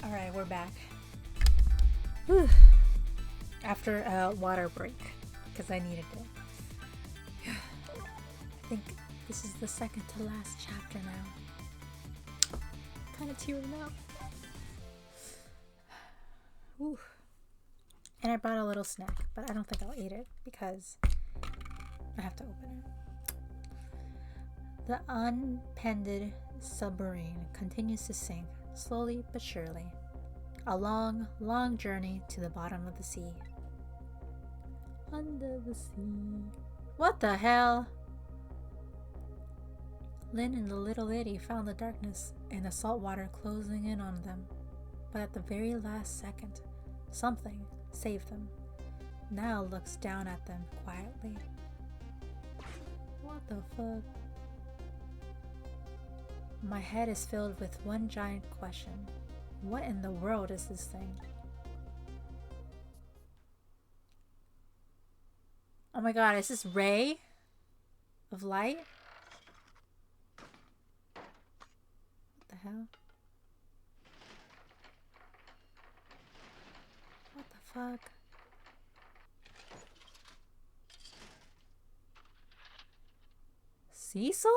Alright, we're back. Whew. After a water break, because I needed it. I think this is the second to last chapter now. Kind of tearing up. Whew. And I brought a little snack, but I don't think I'll eat it because I have to open it. The unpended submarine continues to sink, slowly but surely. A long, long journey to the bottom of the sea. Under the sea. What the hell? Lynn and the little lady found the darkness and the salt water closing in on them. But at the very last second, something saved them. Now looks down at them quietly. What the fuck? My head is filled with one giant question. What in the world is this thing? Oh my god, is this Ray of light? What the hell? What the fuck? Cecil?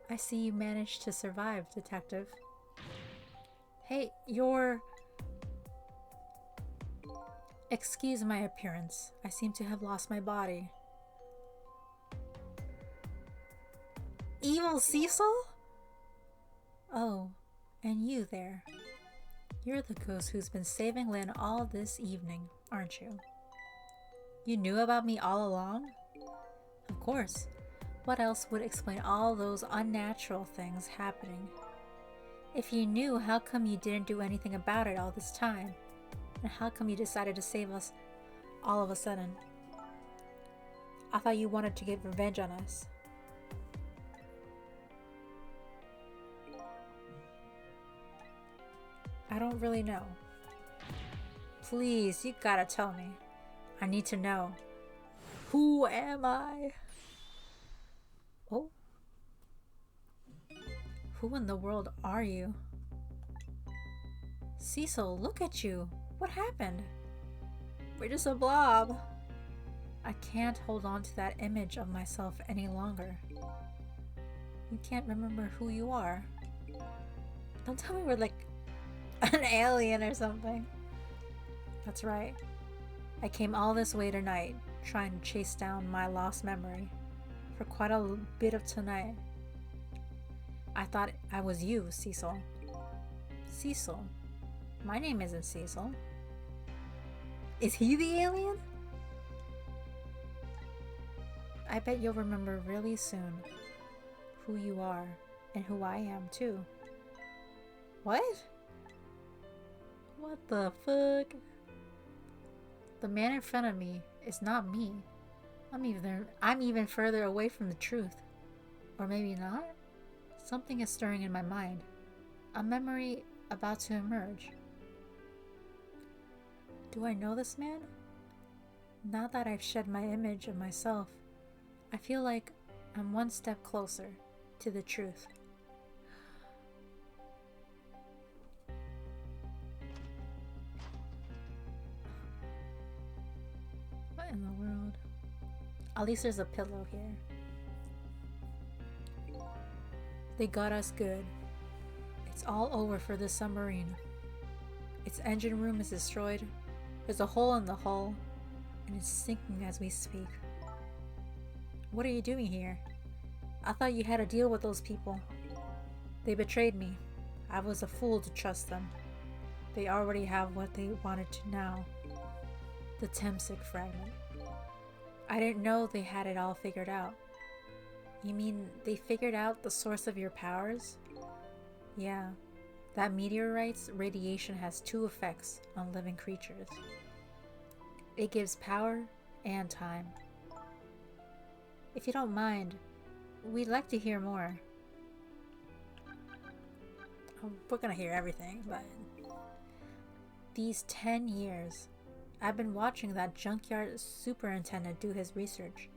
I see you managed to survive, Detective. Hey, you're... Excuse my appearance. I seem to have lost my body. Evil Cecil? Oh, and you there. You're the ghost who's been saving Lynn all this evening, aren't you? You knew about me all along? Of course. What else would explain all those unnatural things happening? If you knew, how come you didn't do anything about it all this time? And how come you decided to save us all of a sudden? I thought you wanted to get revenge on us. I don't really know. Please, you gotta tell me. I need to know. Who am I? Oh. Who in the world are you? Cecil, look at you. What happened? We're just a blob. I can't hold on to that image of myself any longer. You can't remember who you are. Don't tell me we're like an alien or something. That's right. I came all this way tonight, trying to chase down my lost memory. For quite a bit of tonight. I thought I was you, Cecil. Cecil? My name isn't Cecil. Is he the alien? I bet you'll remember really soon who you are and who I am too. What? What the fuck? The man in front of me is not me. I'm even further away from the truth. Or maybe not? Something is stirring in my mind. A memory about to emerge. Do I know this man? Now that I've shed my image of myself, I feel like I'm one step closer to the truth. What in the world? At least there's a pillow here. They got us good. It's all over for the submarine. Its engine room is destroyed. There's a hole in the hull, and it's sinking as we speak. What are you doing here? I thought you had a deal with those people. They betrayed me. I was a fool to trust them. They already have what they wanted to now. The Temsic fragment. I didn't know they had it all figured out. You mean they figured out the source of your powers? Yeah. That meteorite's radiation has two effects on living creatures. It gives power and time. If you don't mind, we'd like to hear more. We're gonna hear everything, but... These 10 years, I've been watching that junkyard superintendent do his research.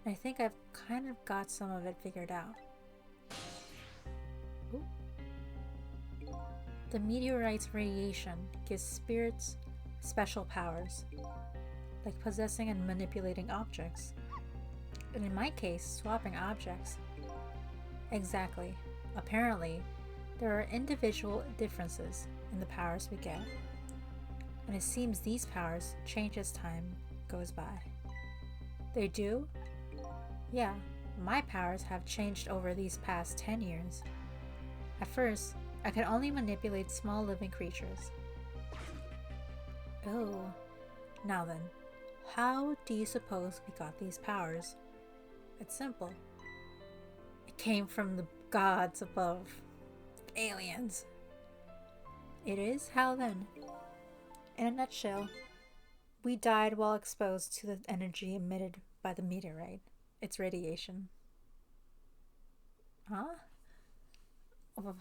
And I think I've kind of got some of it figured out. Ooh. The meteorite's radiation gives spirits special powers, like possessing and manipulating objects. And in my case, swapping objects. Exactly. Apparently, there are individual differences in the powers we get. And it seems these powers change as time goes by. They do? Yeah, my powers have changed over these past 10 years. At first, I could only manipulate small living creatures. Oh, now then, how do you suppose we got these powers? It's simple. It came from the gods above. Aliens. It is? How then? In a nutshell, we died while exposed to the energy emitted by the meteorite, its radiation. Huh? Oh.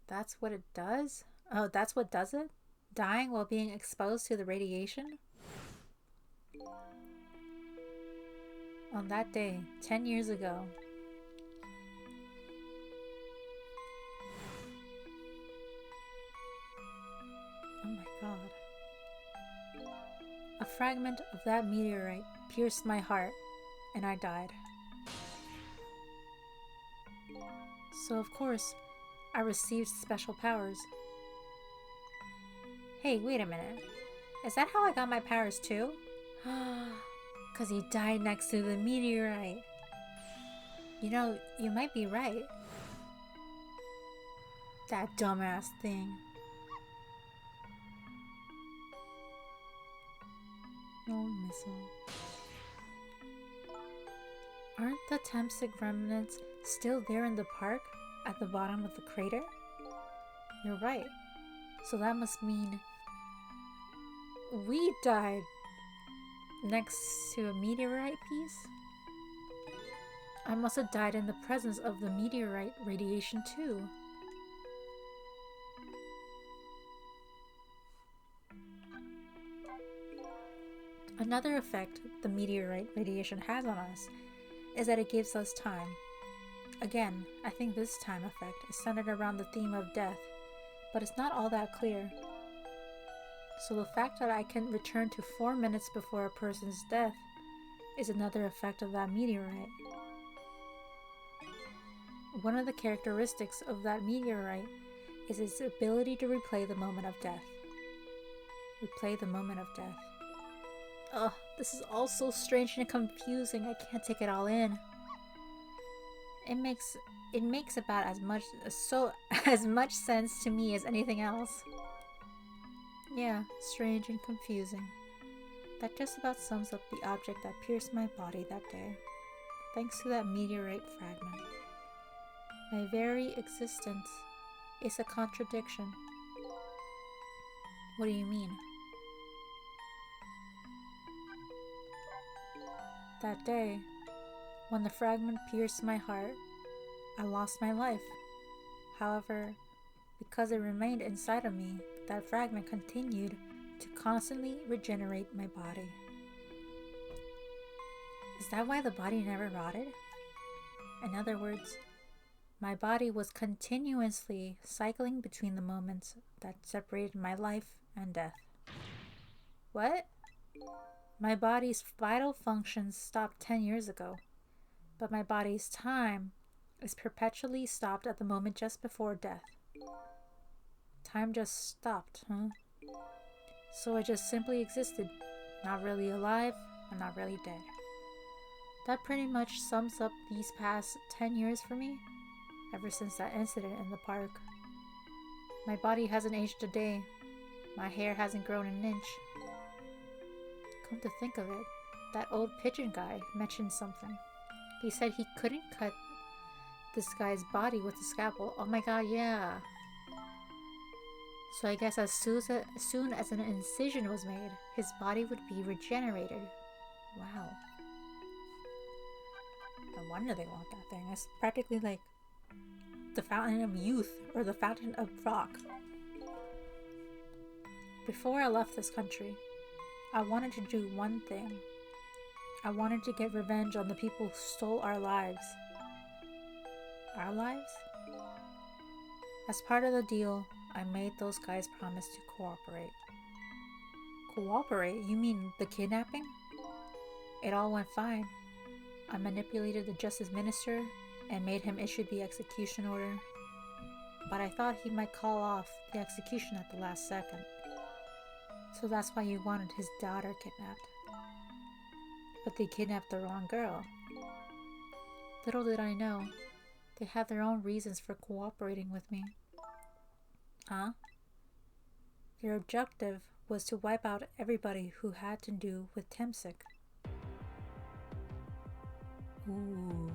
That's what it does? Oh, that's what does it? Dying while being exposed to the radiation? On that day, 10 years ago, oh my god. A fragment of that meteorite pierced my heart, and I died. So of course, I received special powers. Hey, wait a minute. Is that how I got my powers too? 'Cause he died next to the meteorite. You know, you might be right. That dumbass thing. No missile. Aren't the Temsig remnants still there in the park at the bottom of the crater? You're right. So that must mean we died next to a meteorite piece? I must have died in the presence of the meteorite radiation too. Another effect the meteorite radiation has on us is that it gives us time. Again, I think this time effect is centered around the theme of death, but it's not all that clear. So the fact that I can return to 4 minutes before a person's death is another effect of that meteorite. One of the characteristics of that meteorite is its ability to replay the moment of death. Replay the moment of death. Ugh, this is all so strange and confusing. I can't take it all in. It makes about as much sense to me as anything else. Yeah, strange and confusing. That just about sums up the object that pierced my body that day, thanks to that meteorite fragment. My very existence is a contradiction. What do you mean? That day, when the fragment pierced my heart, I lost my life. However, because it remained inside of me, that fragment continued to constantly regenerate my body. Is that why the body never rotted? In other words, my body was continuously cycling between the moments that separated my life and death. What? My body's vital functions stopped 10 years ago, but my body's time is perpetually stopped at the moment just before death. Time just stopped, huh? So I just simply existed, not really alive and not really dead. That pretty much sums up these past 10 years for me, ever since that incident in the park. My body hasn't aged a day. My hair hasn't grown an inch. Come to think of it, that old pigeon guy mentioned something. He said he couldn't cut this guy's body with a scalpel. Oh my god, yeah. So I guess as soon as an incision was made, his body would be regenerated. Wow. No wonder they want that thing. It's practically like the Fountain of Youth or the Fountain of Rock. Before I left this country, I wanted to do one thing. I wanted to get revenge on the people who stole our lives. Our lives? As part of the deal, I made those guys promise to cooperate. Cooperate? You mean the kidnapping? It all went fine. I manipulated the justice minister and made him issue the execution order. But I thought he might call off the execution at the last second. So that's why you wanted his daughter kidnapped. But they kidnapped the wrong girl. Little did I know, they had their own reasons for cooperating with me. Huh? Their objective was to wipe out everybody who had to do with Temsic. Ooh.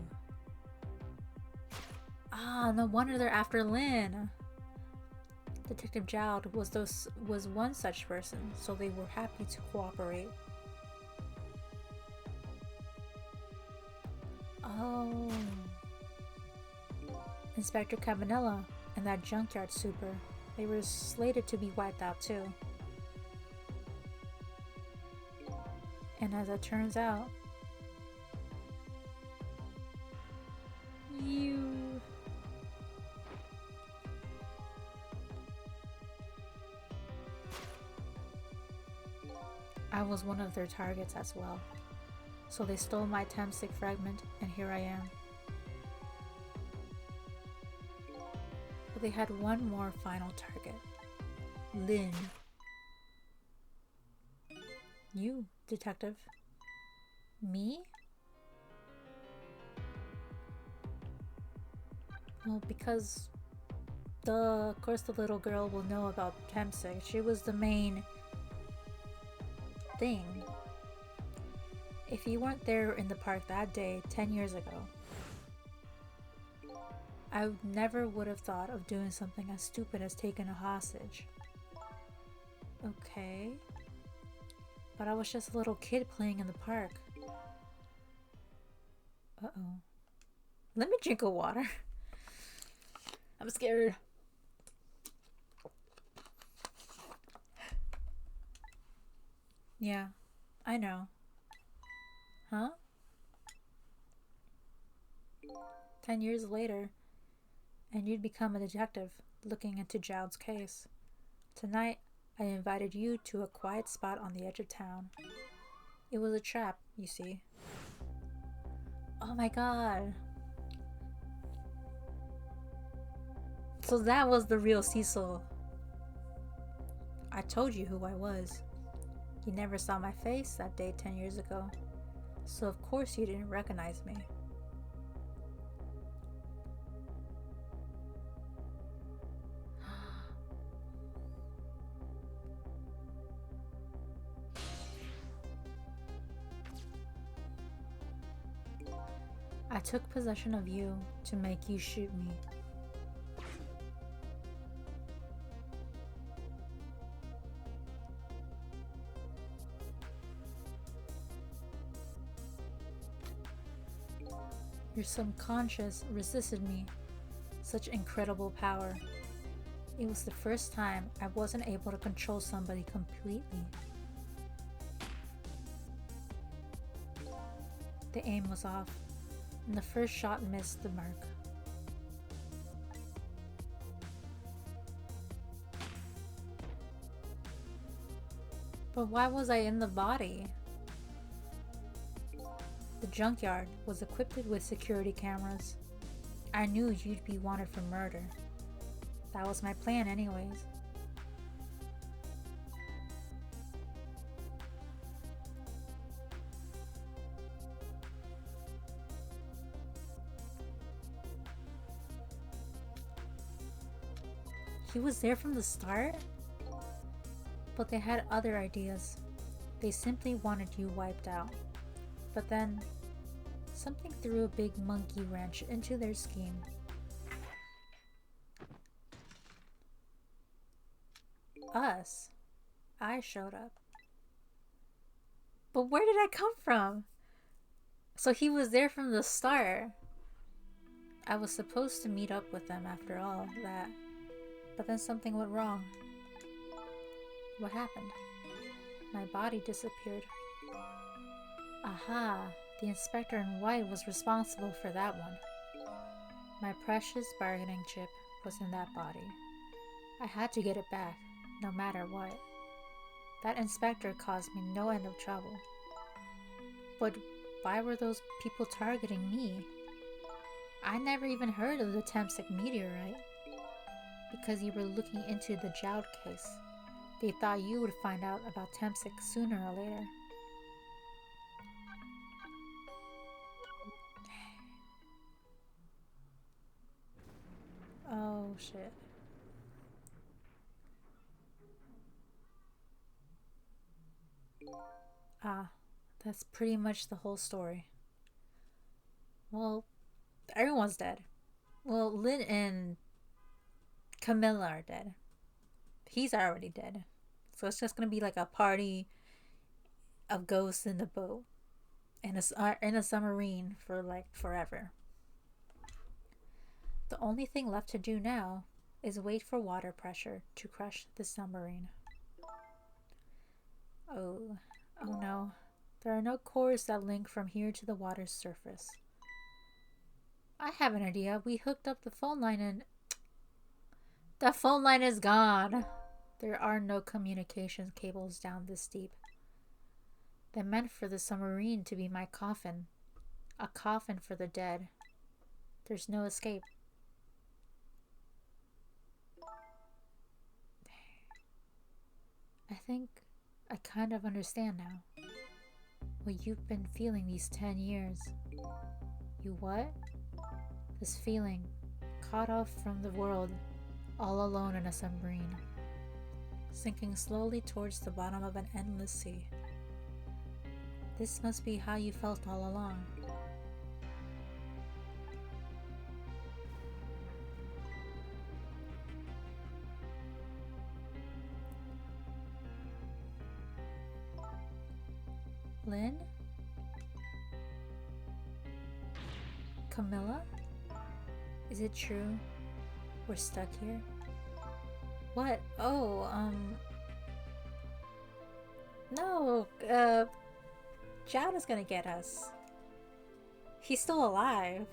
Ah, no wonder they're after Lynn. Detective Jowd was one such person, so they were happy to cooperate. Oh. Inspector Cabanela and that junkyard super, they were slated to be wiped out too. And as it turns out, I was one of their targets as well. So they stole my Temsic fragment, and here I am. But they had one more final target. Lynn. You, detective. Me? Well, because of course the little girl will know about Temsic. She was the main thing. If you weren't there in the park that day 10 years ago, I never would have thought of doing something as stupid as taking a hostage. Okay. But I was just a little kid playing in the park. Uh-oh. Let me drink a water. I'm scared. Yeah, I know. Huh? 10 years later, and you'd become a detective looking into Jowd's case. Tonight, I invited you to a quiet spot on the edge of town. It was a trap, you see. Oh my god. So that was the real Cecil. I told you who I was. You never saw my face that day 10 years ago, so of course you didn't recognize me. I took possession of you to make you shoot me. Your subconscious resisted me. Such incredible power. It was the first time I wasn't able to control somebody completely. The aim was off, and the first shot missed the mark. But why was I in the body? The junkyard was equipped with security cameras. I knew you'd be wanted for murder. That was my plan anyways. He was there from the start? But they had other ideas. They simply wanted you wiped out. But then, something threw a big monkey wrench into their scheme. Us. I showed up. But where did I come from? So he was there from the start. I was supposed to meet up with them after all that. But then something went wrong. What happened? My body disappeared. Aha, the inspector in white was responsible for that one. My precious bargaining chip was in that body. I had to get it back, no matter what. That inspector caused me no end of trouble. But why were those people targeting me? I never even heard of the Temsek meteorite. Because you were looking into the Jowd case. They thought you would find out about Temsek sooner or later. Oh shit. Ah, that's pretty much the whole story. Well, everyone's dead. Well, Lynn and Camilla are dead. He's already dead. So it's just gonna be like a party of ghosts in the boat in a submarine for like forever. The only thing left to do now is wait for water pressure to crush the submarine. Oh, oh no. There are no cords that link from here to the water's surface. I have an idea. We hooked up the phone line and... The phone line is gone! There are no communications cables down this deep. They meant for the submarine to be my coffin. A coffin for the dead. There's no escape. I think I kind of understand now. What you've been feeling these 10 years. You what? This feeling, cut off from the world, all alone in a submarine, sinking slowly towards the bottom of an endless sea. This must be how you felt all along. Lynn? Camilla? Is it true? We're stuck here? What? Oh, no, Jowd is gonna get us. He's still alive.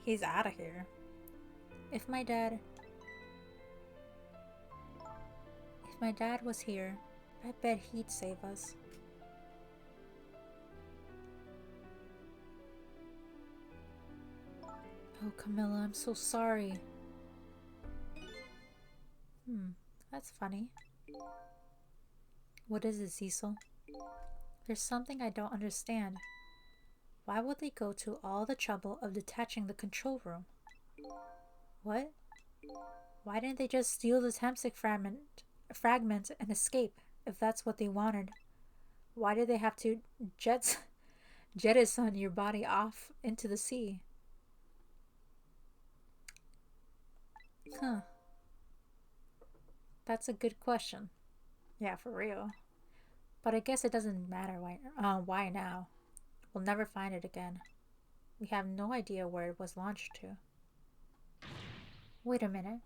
He's out of here. If my dad was here, I bet he'd save us. Oh, Camilla, I'm so sorry. That's funny. What is it, Cecil? There's something I don't understand. Why would they go to all the trouble of detaching the control room? What? Why didn't they just steal the Temsek fragment and escape, if that's what they wanted? Why did they have to jettison your body off into the sea? Huh. That's a good question. Yeah, for real. But I guess it doesn't matter why now. We'll never find it again. We have no idea where it was launched to. Wait a minute.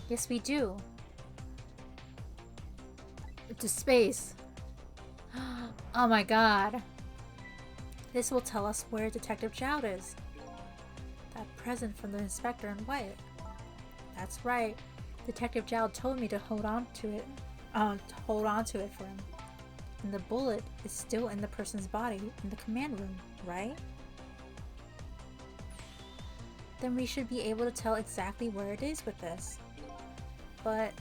Yes, we do. To space. Oh my god. This will tell us where Detective Jowd is. That present from the inspector in white. That's right. Detective Jowd told me to hold on to it for him. And the bullet is still in the person's body in the command room, right? Then we should be able to tell exactly where it is with this. But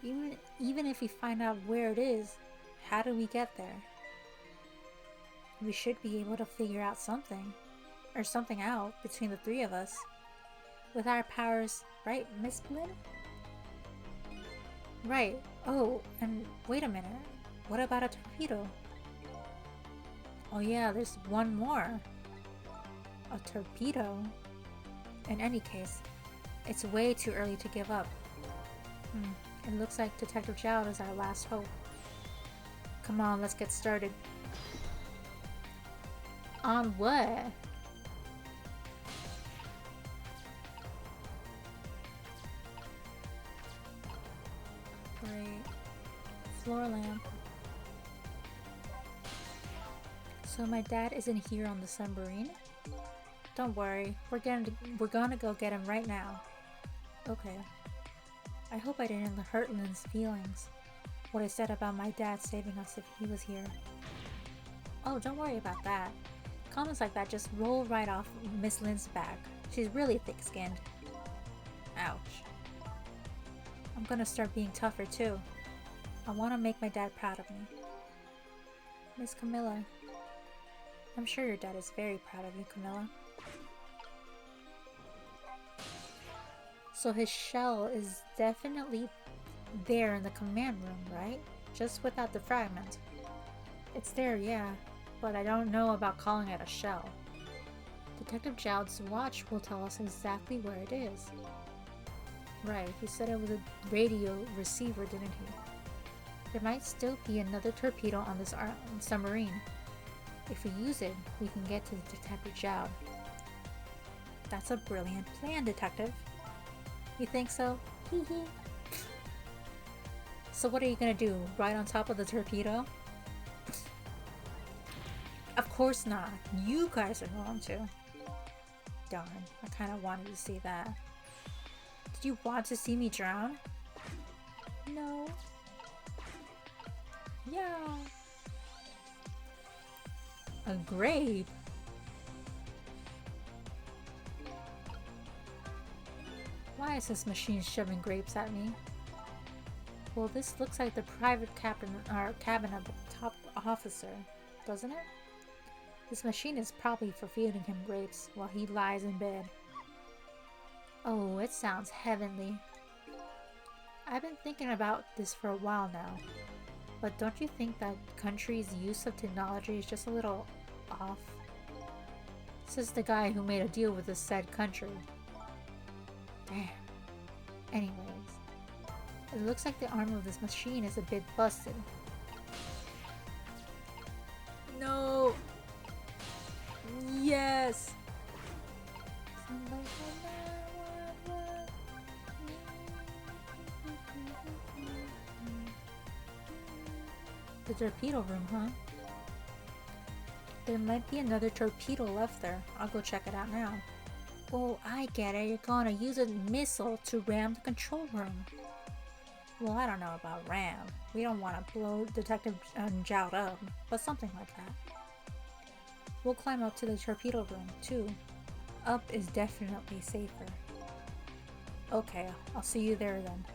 even if we find out where it is, how do we get there? We should be able to figure out something out between the three of us. With our powers, right, Miss Blinn? Right. Oh, and wait a minute. What about a torpedo? Oh yeah, there's one more. A torpedo? In any case, it's way too early to give up. It looks like Detective Jowd is our last hope. Come on, let's get started. On what? Great. Floor lamp. So my dad isn't here on the submarine? Don't worry, we're gonna go get him right now. Okay. I hope I didn't hurt Lynn's feelings. What I said about my dad saving us if he was here. Oh, don't worry about that. Comments like that just roll right off Miss Lynn's back. She's really thick-skinned. Ouch. I'm gonna start being tougher too. I want to make my dad proud of me. Miss Camilla. I'm sure your dad is very proud of you, Camilla. So his shell is definitely there in the command room, right? Just without the fragment. It's there, yeah, but I don't know about calling it a shell. Detective Jowd's watch will tell us exactly where it is. Right, he said it was a radio receiver, didn't he? There might still be another torpedo on this submarine. If we use it, we can get to Detective Jowd. That's a brilliant plan, Detective. You think so? Hee hee. So what are you gonna do? Ride on top of the torpedo? Of course not. You guys are going to. Darn, I kind of wanted to see that. Did you want to see me drown? No. Yeah. A grape? Why is this machine shoving grapes at me? Well, this looks like the private cabin of the top officer, doesn't it? This machine is probably for feeding him grapes while he lies in bed. Oh, it sounds heavenly. I've been thinking about this for a while now, but don't you think that country's use of technology is just a little off? Says the guy who made a deal with the said country. Damn. Anyways, it looks like the arm of this machine is a bit busted. No! Yes! The torpedo room, huh? There might be another torpedo left there. I'll go check it out now. Oh, I get it. You're gonna use a missile to ram the control room. Well, I don't know about ram. We don't want to blow Detective Jowd up, but something like that. We'll climb up to the torpedo room, too. Up is definitely safer. Okay, I'll see you there then.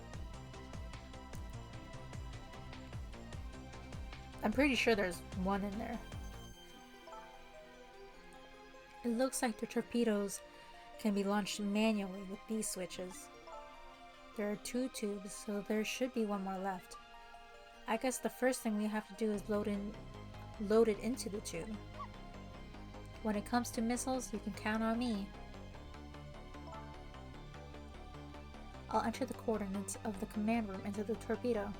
I'm pretty sure there's one in there. It looks like the torpedoes can be launched manually with these switches. There are 2 tubes, so there should be one more left. I guess the first thing we have to do is load it into the tube. When it comes to missiles, you can count on me. I'll enter the coordinates of the command room into the torpedo.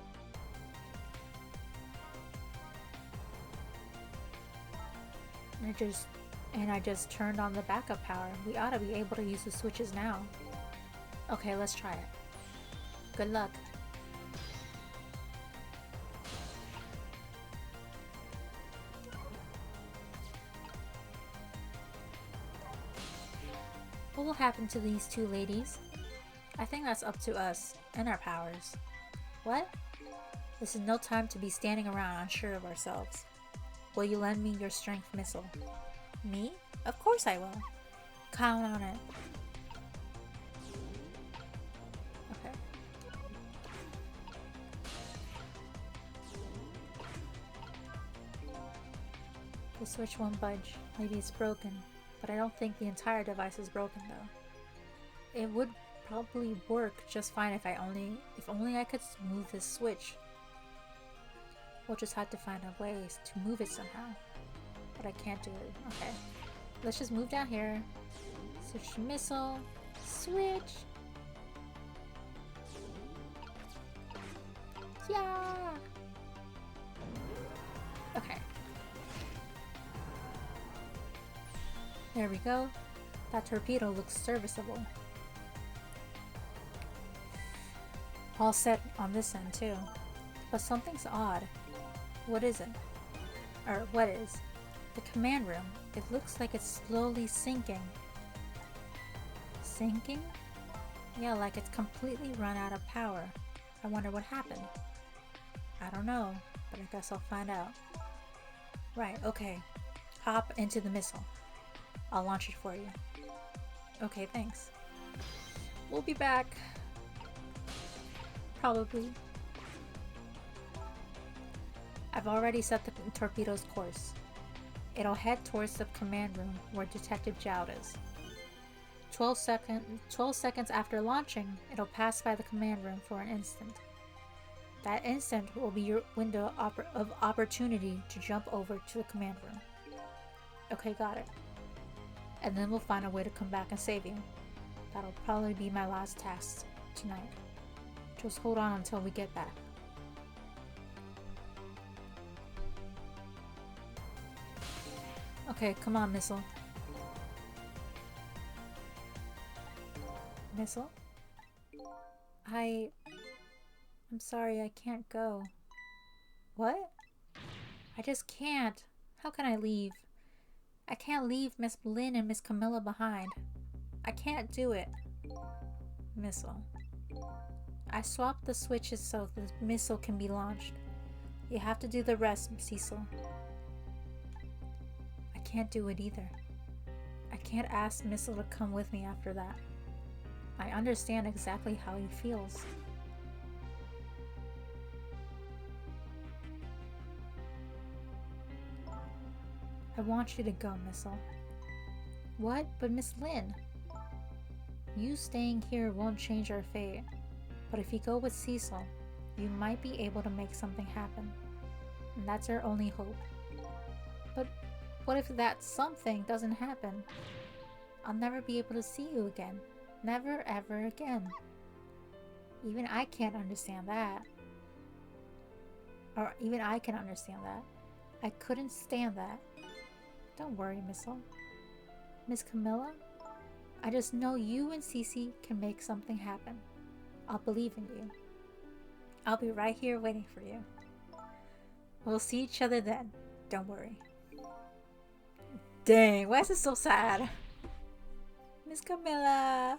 And I just turned on the backup power. We ought to be able to use the switches now. Okay, let's try it. Good luck. What will happen to these 2 ladies? I think that's up to us and our powers. What? This is no time to be standing around unsure of ourselves. Will you lend me your strength missile? Me? Of course I will. Count on it. Okay. The switch won't budge. Maybe it's broken, but I don't think the entire device is broken though. It would probably work just fine if only I could move this switch. We'll just have to find a way to move it somehow. But I can't do it. Okay. Let's just move down here. Switch to missile. Switch! Yeah! Okay. There we go. That torpedo looks serviceable. All set on this end too. But something's odd. What is it? Or what is? The command room. It looks like it's slowly sinking. Sinking? Yeah, like it's completely run out of power. I wonder what happened. I don't know, but I guess I'll find out. Right, okay. Hop into the missile. I'll launch it for you. Okay, thanks. We'll be back. Probably. I've already set the torpedo's course. It'll head towards the command room where Detective Jowd is. 12 seconds after launching, it'll pass by the command room for an instant. That instant will be your window of opportunity to jump over to the command room. Okay, got it. And then we'll find a way to come back and save you. That'll probably be my last task tonight. Just hold on until we get back. Okay, come on, Missile. Missile? I'm sorry, I can't go. What? I just can't. How can I leave? I can't leave Miss Lynn and Miss Camilla behind. I can't do it. Missile. I swapped the switches so the missile can be launched. You have to do the rest, Cecil. I can't do it either. I can't ask Missile to come with me after that. I understand exactly how he feels. I want you to go, Missile. What? But Miss Lynn? You staying here won't change our fate. But if you go with Cecil, you might be able to make something happen. And that's our only hope. But what if that something doesn't happen? I'll never be able to see you again. Never ever again. Even I can't understand that. Or even I can understand that. I couldn't stand that. Don't worry, Missile. Miss Camilla? I just know you and Cece can make something happen. I'll believe in you. I'll be right here waiting for you. We'll see each other then. Don't worry. Dang, why is it so sad? Miss Camilla!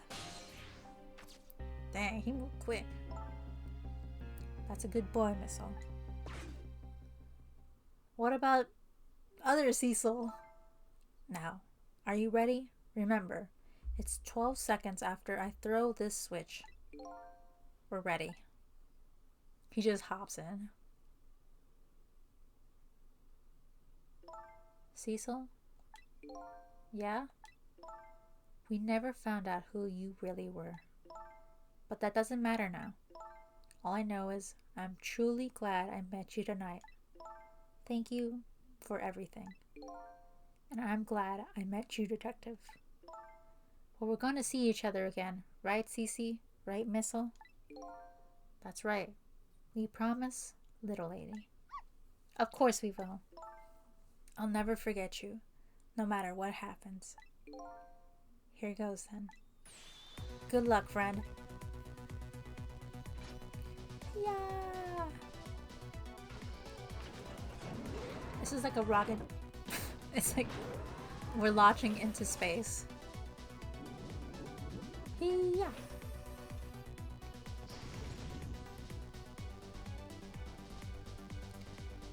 Dang, he moved quick. That's a good boy, Missile. What about other Cecil? Now, are you ready? Remember, it's 12 seconds after I throw this switch. We're ready. He just hops in. Cecil? Yeah? We never found out who you really were. But that doesn't matter now. All I know is I'm truly glad I met you tonight. Thank you for everything. And I'm glad I met you, Detective. But we're going to see each other again, right, Cece? Right, Missile? That's right. We promise, little lady. Of course we will. I'll never forget you, no matter what happens. Here goes then. Good luck, friend. Yeah. This is like a rocket. It's like we're launching into space. Yeah.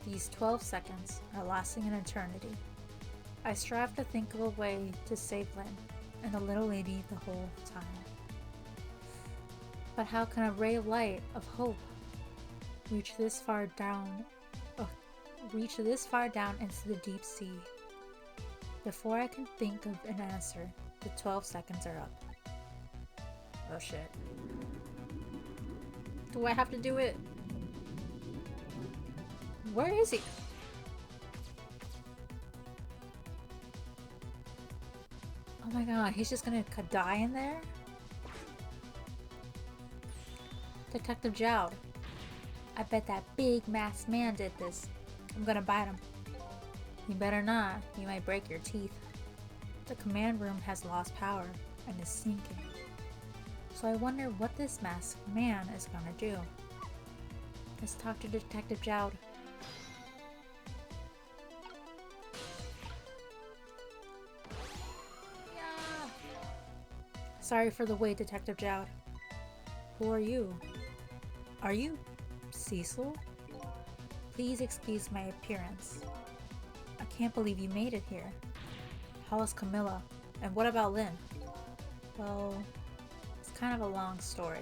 These 12 seconds are lasting an eternity. I strive to think of a way to save Lynn and the little lady the whole time. But how can a ray of light of hope reach this far down into the deep sea? Before I can think of an answer, the 12 seconds are up. Oh shit. Do I have to do it? Where is he? Oh my god, he's just gonna die in there? Detective Jowd. I bet that big masked man did this. I'm gonna bite him. You better not. You might break your teeth. The command room has lost power and is sinking. So I wonder what this masked man is gonna do. Let's talk to Detective Jowd. Sorry for the wait, Detective Jowd. Who are you? Are you Cecil? Please excuse my appearance. I can't believe you made it here. How is Camilla? And what about Lynn? Well, it's kind of a long story.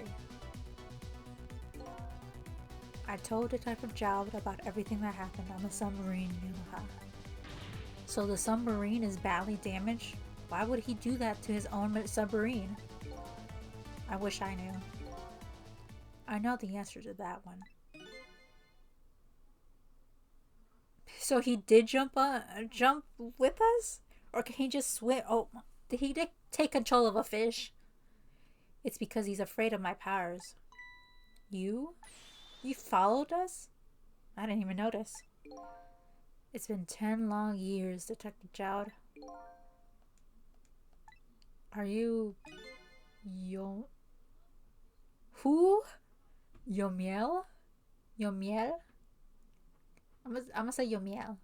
I told Detective Jowd about everything that happened on the submarine, Yunoha. So the submarine is badly damaged? Why would he do that to his own submarine? I wish I knew. I know the answer to that one. So he did jump with us? Or can he just swim? Oh, did he take control of a fish? It's because he's afraid of my powers. You? You followed us? I didn't even notice. It's been 10 long years, Detective Jowd. Are you... Who? Yomiel? Yomiel? I'm gonna say Yomiel.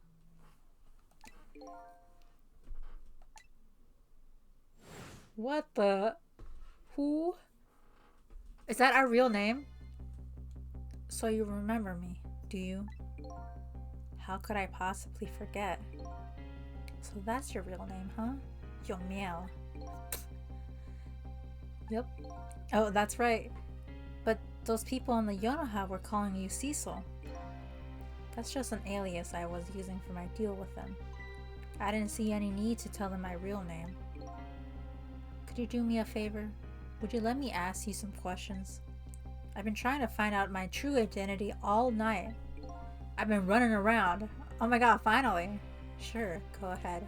What the... Who? Is that our real name? So you remember me, do you? How could I possibly forget? So that's your real name, huh? Yomiel. Yep. Oh, that's right. But those people on the Yonoha were calling you Cecil. That's just an alias I was using for my deal with them. I didn't see any need to tell them my real name. Could you do me a favor? Would you let me ask you some questions? I've been trying to find out my true identity all night. I've been running around. Oh my god, finally! Sure, go ahead.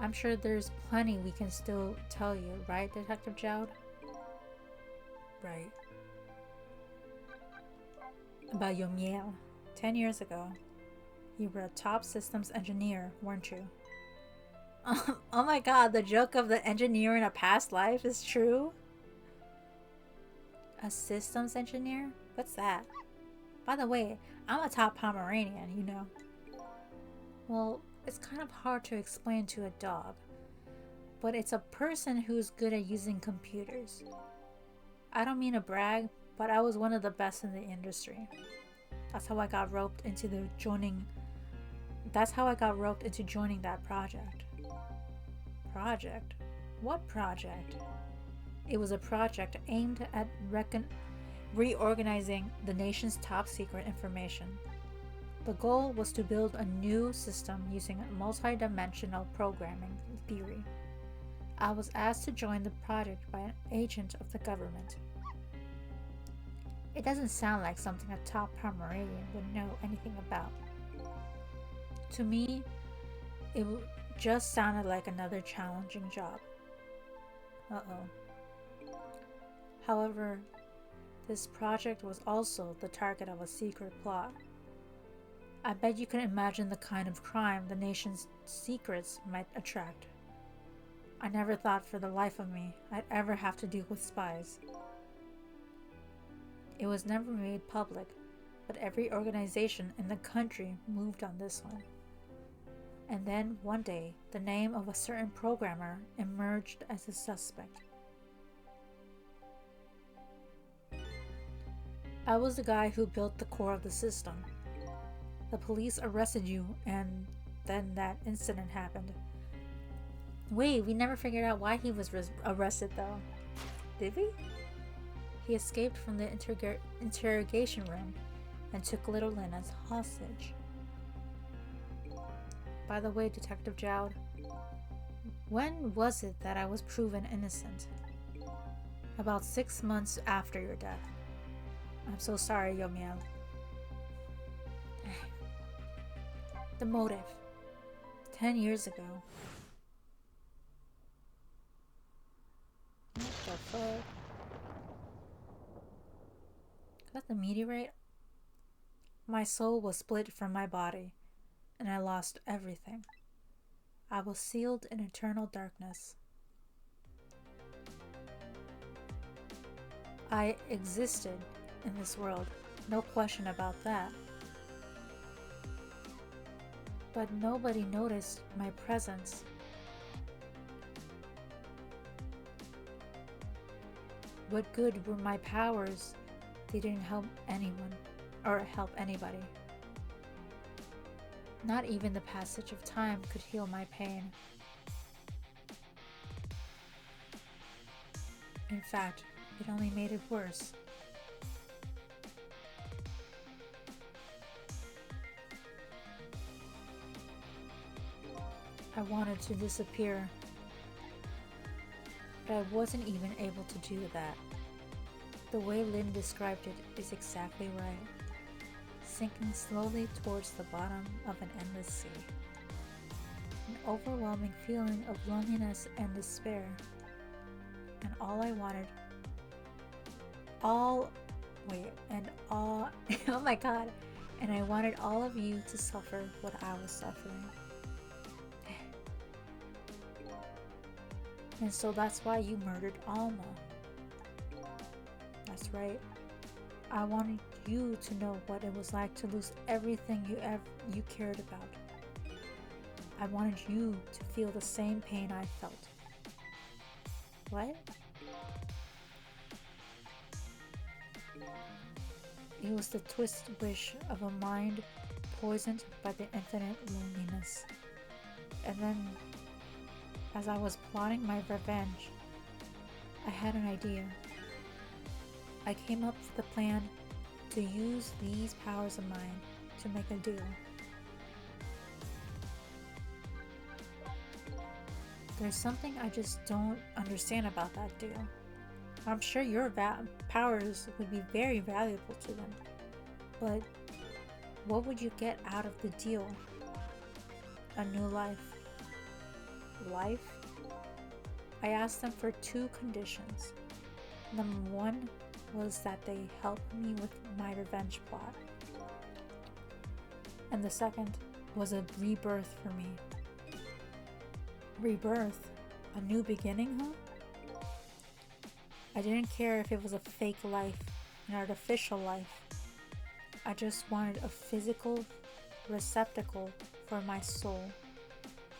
I'm sure there's plenty we can still tell you, right, Detective Jowd? Right. About Yomiel. 10 years ago. You were a top systems engineer, weren't you? Oh my god, the joke of the engineer in a past life is true? A systems engineer? What's that? By the way, I'm a top Pomeranian, you know. Well, it's kind of hard to explain to a dog, but it's a person who's good at using computers. I don't mean to brag, but I was one of the best in the industry. That's how I got roped into joining that project. Project? What project? It was a project aimed at reorganizing the nation's top secret information. The goal was to build a new system using multi-dimensional programming theory. I was asked to join the project by an agent of the government. It doesn't sound like something a top Pomeranian would know anything about. To me, it just sounded like another challenging job. Uh-oh. However, this project was also the target of a secret plot. I bet you can imagine the kind of crime the nation's secrets might attract. I never thought for the life of me I'd ever have to deal with spies. It was never made public, but every organization in the country moved on this one. And then, one day, the name of a certain programmer emerged as a suspect. I was the guy who built the core of the system. The police arrested you, and then that incident happened. Wait, we never figured out why he was arrested though. Did we? He escaped from the interrogation room and took little Lynn as hostage. By the way, Detective Jowd, when was it that I was proven innocent? About 6 months after your death. I'm so sorry, Yomiel. The motive. 10 years ago. What the fuck? Is that the meteorite? My soul was split from my body, and I lost everything. I was sealed in eternal darkness. I existed in this world, no question about that. But nobody noticed my presence. What good were my powers? They didn't help anyone, or help anybody. Not even the passage of time could heal my pain. In fact, it only made it worse. I wanted to disappear, but I wasn't even able to do that. The way Lynn described it is exactly right. Sinking slowly towards the bottom of an endless sea. An overwhelming feeling of loneliness and despair. And all I wanted, oh my god, and I wanted all of you to suffer what I was suffering. And so that's why you murdered Alma. That's right. I wanted you to know what it was like to lose everything you cared about. I wanted you to feel the same pain I felt. What? It was the twisted wish of a mind poisoned by the infinite loneliness. And then, as I was plotting my revenge, I had an idea. I came up with a plan to use these powers of mine to make a deal. There's something I just don't understand about that deal. I'm sure your powers would be very valuable to them, but what would you get out of the deal? A new life. Life? I asked them for 2 conditions. Number 1 was that they help me with my revenge plot. And the second was a rebirth for me. Rebirth? A new beginning, huh? I didn't care if it was a fake life, an artificial life. I just wanted a physical receptacle for my soul.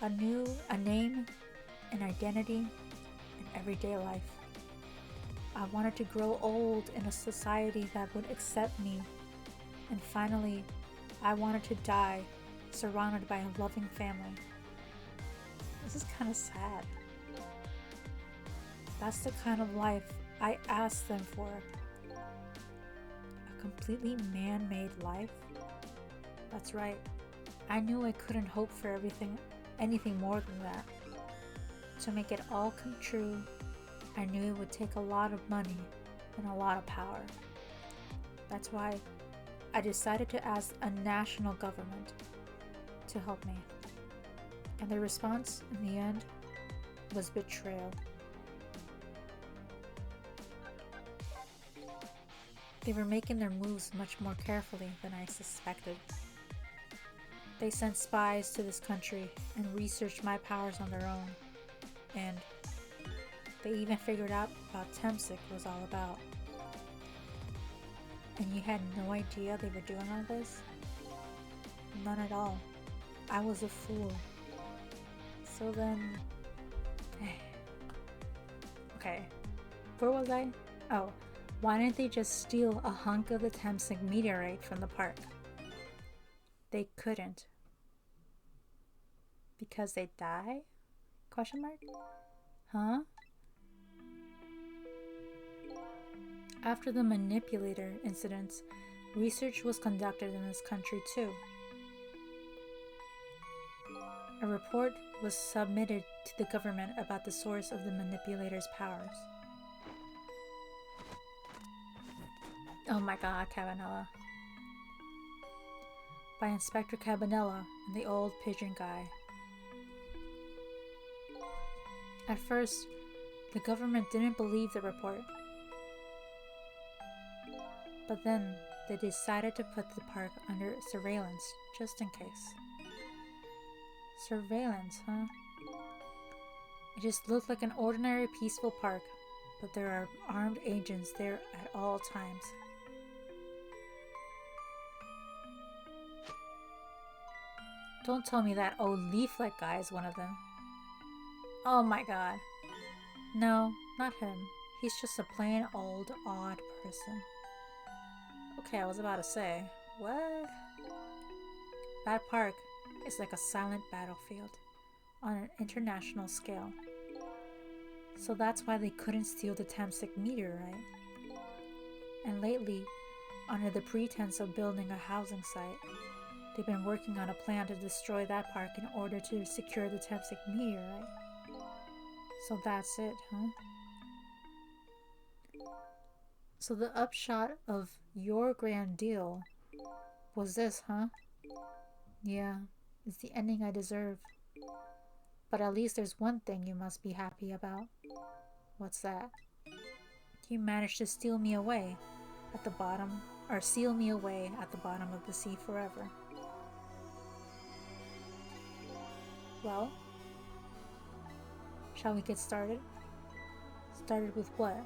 A name, an identity, an everyday life. I wanted to grow old in a society that would accept me. And finally, I wanted to die surrounded by a loving family. This is kind of sad. That's the kind of life I asked them for. A completely man-made life? That's right. I knew I couldn't hope for anything more than that. To make it all come true, I knew it would take a lot of money and a lot of power. That's why I decided to ask a national government to help me. And the response, in the end, was betrayal. They were making their moves much more carefully than I suspected. They sent spies to this country and researched my powers on their own. And they even figured out what Temsik was all about. And you had no idea they were doing all this? None at all. I was a fool. So then... Okay, where was I? Oh, why didn't they just steal a hunk of the Temsik meteorite from the park? They couldn't. Because they die? Question mark? Huh? After the manipulator incidents, research was conducted in this country too. A report was submitted to the government about the source of the manipulator's powers. Oh my god, Cabanela. By Inspector Cabanela and the old pigeon guy. At first, the government didn't believe the report. But then, they decided to put the park under surveillance, just in case. Surveillance, huh? It just looked like an ordinary peaceful park, but there are armed agents there at all times. Don't tell me that old leaflet guy is one of them. Oh my god. No, not him. He's just a plain old odd person. Okay, I was about to say, what? That park is like a silent battlefield on an international scale. So that's why they couldn't steal the Tamsik meteorite. And lately, under the pretense of building a housing site, they've been working on a plan to destroy that park in order to secure the Tamsik meteorite. So that's it, huh? So the upshot of your grand deal was this, huh? Yeah, it's the ending I deserve. But at least there's one thing you must be happy about. What's that? You managed to steal me away at the bottom, or seal me away at the bottom of the sea forever. Well, shall we get started? Started with what?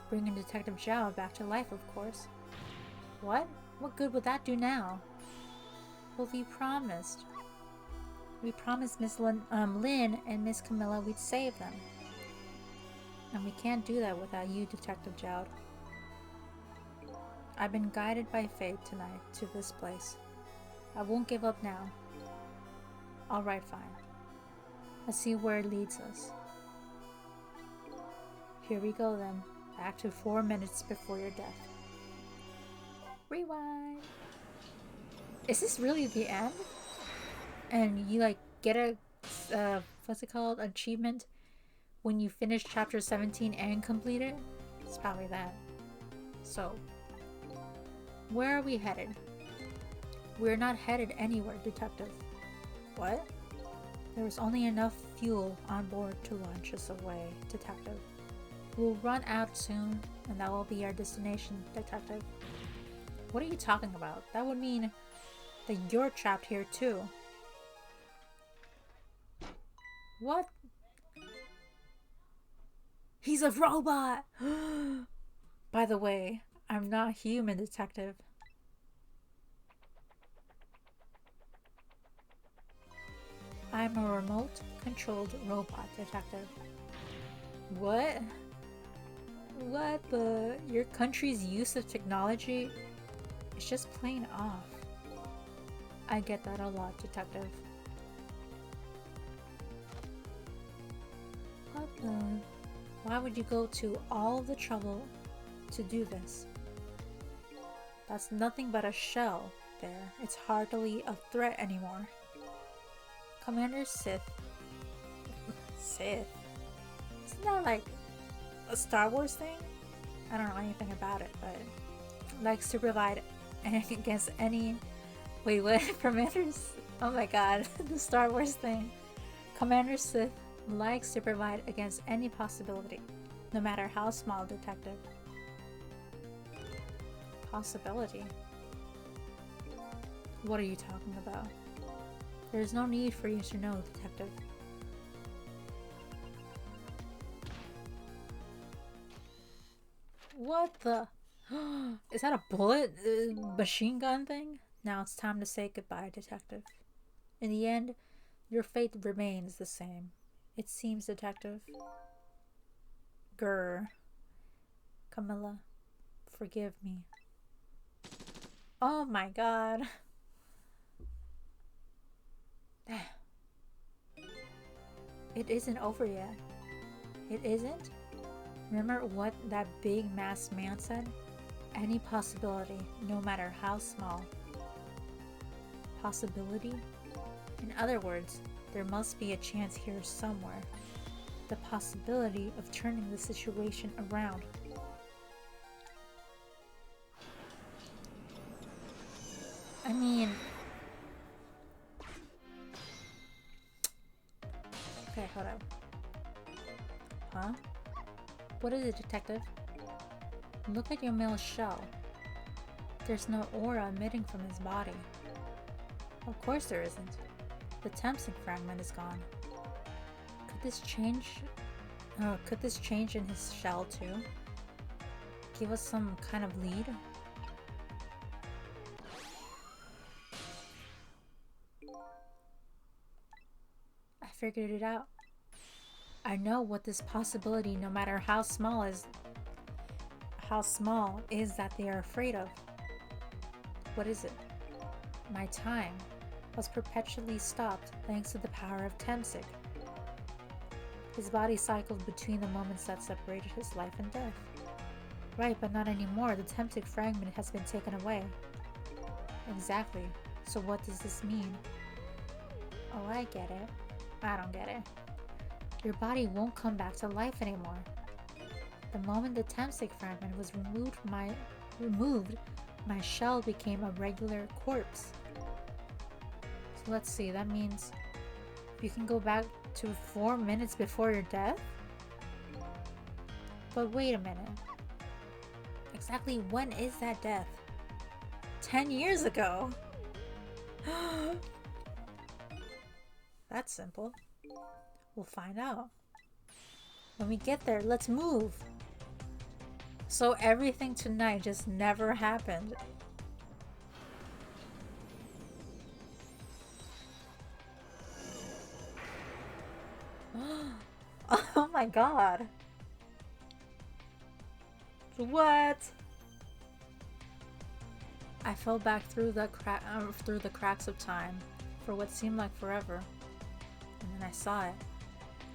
Bringing Detective Zhao back to life, of course. What? What good would that do now? Well, we promised. We promised Miss Lin and Miss Camilla we'd save them. And we can't do that without you, Detective Zhao. I've been guided by fate tonight to this place. I won't give up now. Alright, fine. Let's see where it leads us. Here we go then. Back to 4 minutes before your death. Rewind! Is this really the end? And you like get a what's it called? Achievement when you finish chapter 17 and complete it? It's probably that. So, where are we headed? We're not headed anywhere, Detective. What? There was only enough fuel on board to launch us away, Detective. We'll run out soon, and that will be our destination, Detective. What are you talking about? That would mean that you're trapped here too. What? He's a robot! By the way, I'm not human, Detective. I'm a remote-controlled robot, Detective. What? What the? Your country's use of technology is just plain off. I get that a lot, Detective. What the? Why would you go to all the trouble to do this? That's nothing but a shell there. It's hardly a threat anymore. Commander Sith. Sith? Isn't that like a Star Wars thing? I don't know anything about it, but likes to provide against any... Wait, what? Commanders? Oh my god, the Star Wars thing. Commander Sith likes to provide against any possibility, no matter how small, Detective. Possibility? What are you talking about? There's no need for you to know, Detective. What the? Is that a bullet machine gun thing? Now it's time to say goodbye, Detective. In the end, your fate remains the same. It seems, Detective. Grr. Camilla, forgive me. Oh my god. It isn't over yet. It isn't? Remember what that big masked man said? Any possibility, no matter how small. Possibility? In other words, there must be a chance here somewhere. The possibility of turning the situation around. I mean... Okay, hold up. Huh? What is it, Detective? Look at Yamil's shell. There's no aura emitting from his body. Of course there isn't. The Tamsik fragment is gone. Could this change in his shell too? Give us some kind of lead? I figured it out. I know what this possibility, no matter how small is that they are afraid of. What is it? My time was perpetually stopped thanks to the power of Temsik. His body cycled between the moments that separated his life and death. Right, but not anymore. The Temsik fragment has been taken away. Exactly. So what does this mean? Oh, I get it. I don't get it. Your body won't come back to life anymore. The moment the Temsik fragment was removed, my shell became a regular corpse. So let's see, that means you can go back to 4 minutes before your death? But wait a minute. Exactly when is that death? 10 years ago? That's simple. We'll find out. When we get there, let's move. So everything tonight just never happened. Oh my god. What? I fell back through the cracks of time for what seemed like forever. And then I saw it.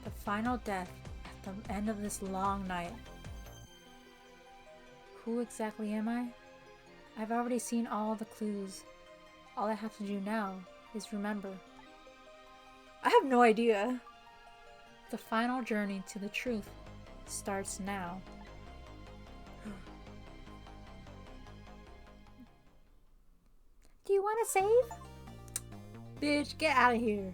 The final death at the end of this long night. Who exactly am I? I've already seen all the clues. All I have to do now is remember. I have no idea. The final journey to the truth starts now. Do you want to save? Bitch, get out of here.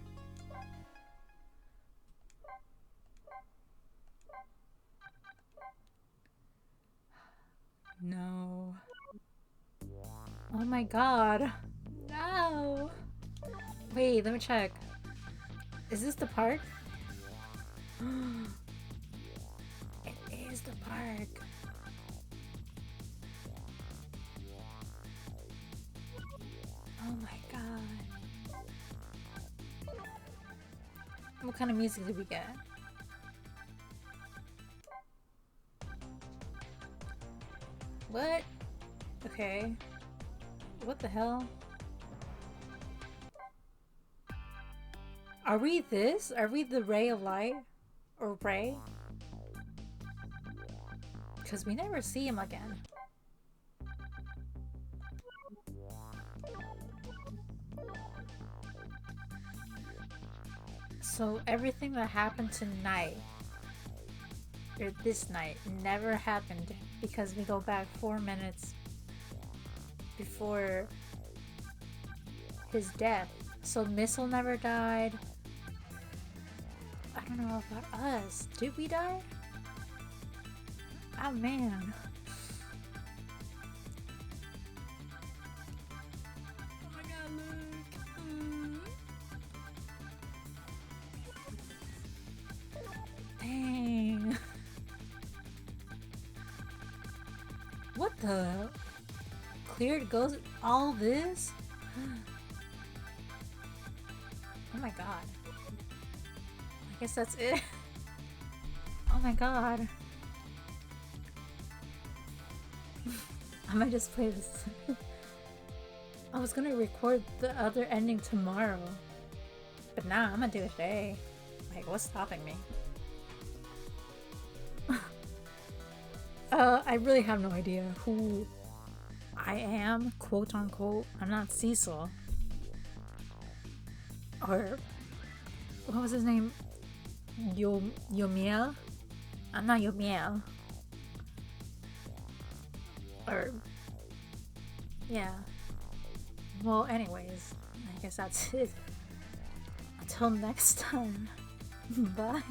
No. Oh my god. No. Wait, let me check. Is this the park? It is the park. Oh my god. What kind of music did we get? What? Okay. What the hell? Are we this? Are we the ray of light? Or Ray? Because we never see him again. So everything that happened tonight, or this night, never happened because we go back 4 minutes before his death. So Missile never died. I don't know about us. Did we die? Oh man. Oh my god, look. Dang. What the? Cleared goes all this? Oh my god. I guess that's it. Oh my god. I might just play this. I was gonna record the other ending tomorrow. But nah, I'm gonna do it today. Like, what's stopping me? I really have no idea who I am, quote unquote. I'm not Cecil. Or what was his name? Yomiel? I'm not Yomiel. Or yeah. Well, anyways, I guess that's it. Until next time. Bye.